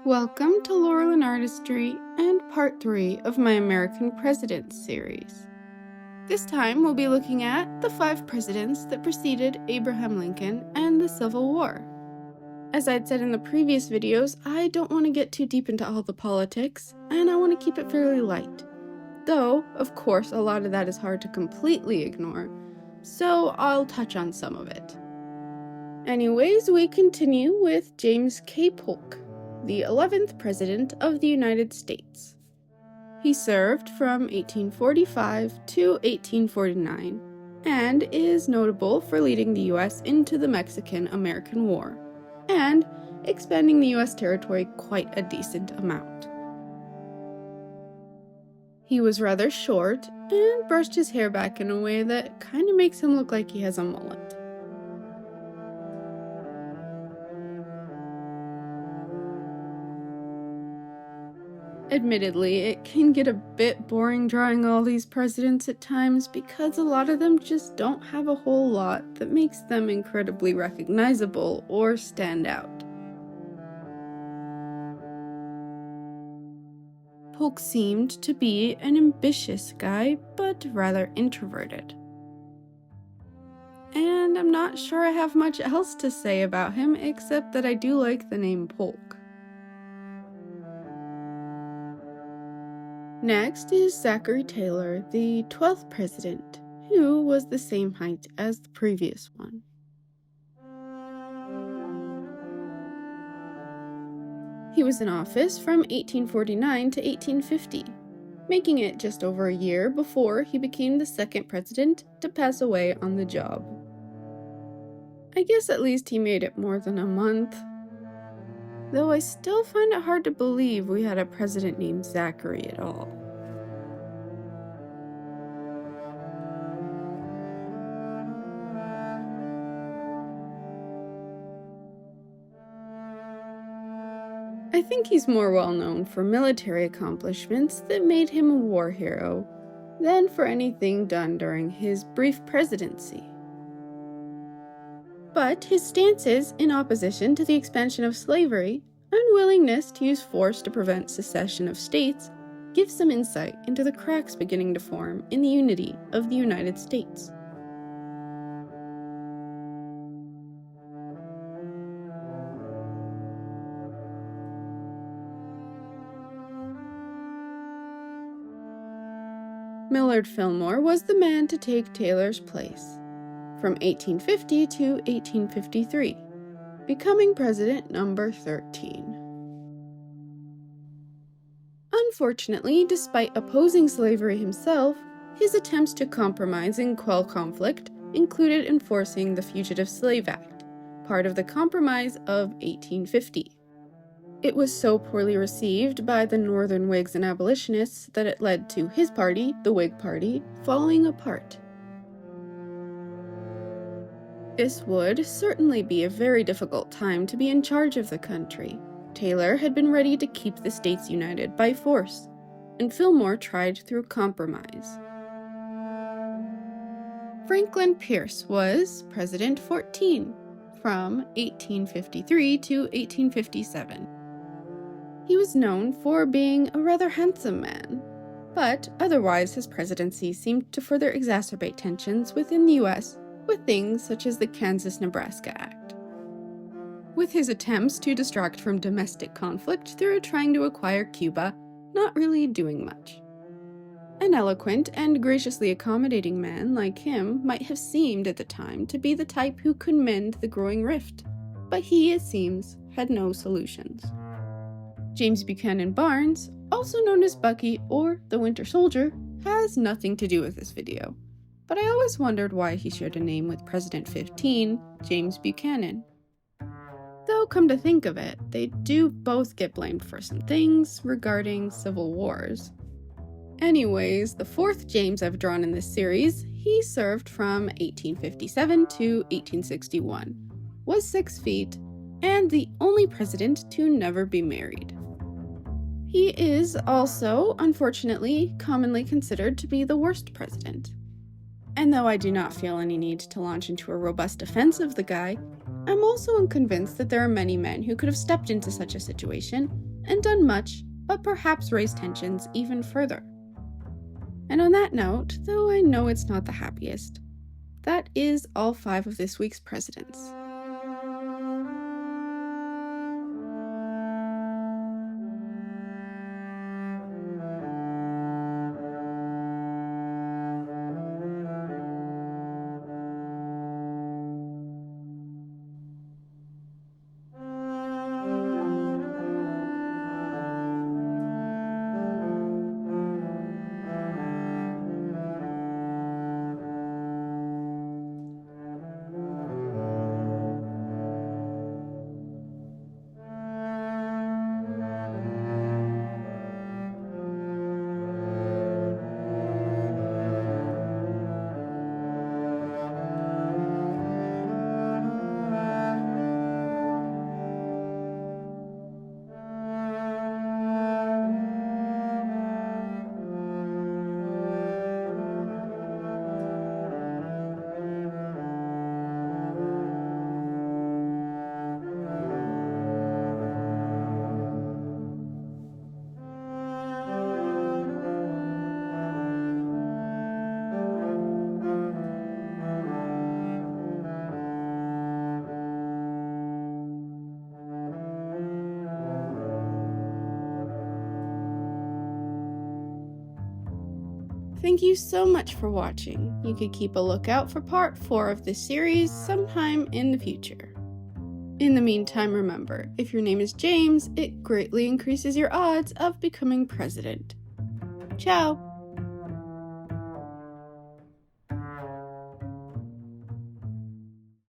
Welcome to Laurel and Artistry and part 3 of my American Presidents series. This time we'll be looking at the 5 presidents that preceded Abraham Lincoln and the Civil War. As I'd said in the previous videos, I don't want to get too deep into all the politics, and I want to keep it fairly light. Though, of course, a lot of that is hard to completely ignore, so I'll touch on some of it. Anyways, we continue with James K. Polk, the 11th President of the United States. He served from 1845 to 1849 and is notable for leading the U.S. into the Mexican-American War and expanding the U.S. territory quite a decent amount. He was rather short and brushed his hair back in a way that kind of makes him look like he has a mullet. Admittedly, it can get a bit boring drawing all these presidents at times because a lot of them just don't have a whole lot that makes them incredibly recognizable or stand out. Polk seemed to be an ambitious guy, but rather introverted. And I'm not sure I have much else to say about him except that I do like the name Polk. Next is Zachary Taylor, the 12th president, who was the same height as the previous one. He was in office from 1849 to 1850, making it just over a year before he became the second president to pass away on the job. I guess at least he made it more than a month. Though I still find it hard to believe we had a president named Zachary at all. I think he's more well known for military accomplishments that made him a war hero than for anything done during his brief presidency. But his stances in opposition to the expansion of slavery and willingness to use force to prevent secession of states give some insight into the cracks beginning to form in the unity of the United States. Millard Fillmore was the man to take Taylor's place from 1850 to 1853, becoming president number 13. Unfortunately, despite opposing slavery himself, his attempts to compromise and quell conflict included enforcing the Fugitive Slave Act, part of the Compromise of 1850. It was so poorly received by the Northern Whigs and abolitionists that it led to his party, the Whig Party, falling apart. This would certainly be a very difficult time to be in charge of the country. Taylor had been ready to keep the states united by force, and Fillmore tried through compromise. Franklin Pierce was President 14, from 1853 to 1857. He was known for being a rather handsome man, but otherwise his presidency seemed to further exacerbate tensions within the U.S. with things such as the Kansas-Nebraska Act. With his attempts to distract from domestic conflict through trying to acquire Cuba, not really doing much. An eloquent and graciously accommodating man like him might have seemed at the time to be the type who could mend the growing rift, but he, it seems, had no solutions. James Buchanan Barnes, also known as Bucky or the Winter Soldier, has nothing to do with this video, but I always wondered why he shared a name with President 15, James Buchanan. Though, come to think of it, they do both get blamed for some things regarding civil wars. Anyways, the fourth James I've drawn in this series, he served from 1857 to 1861, was 6 feet, and the only president to never be married. He is also, unfortunately, commonly considered to be the worst president. And though I do not feel any need to launch into a robust defense of the guy, I'm also unconvinced that there are many men who could have stepped into such a situation and done much, but perhaps raised tensions even further. And on that note, though I know it's not the happiest, that is all 5 of this week's presidents. Thank you so much for watching. You could keep a lookout for part 4 of this series sometime in the future. In the meantime, remember, if your name is James, it greatly increases your odds of becoming president. Ciao!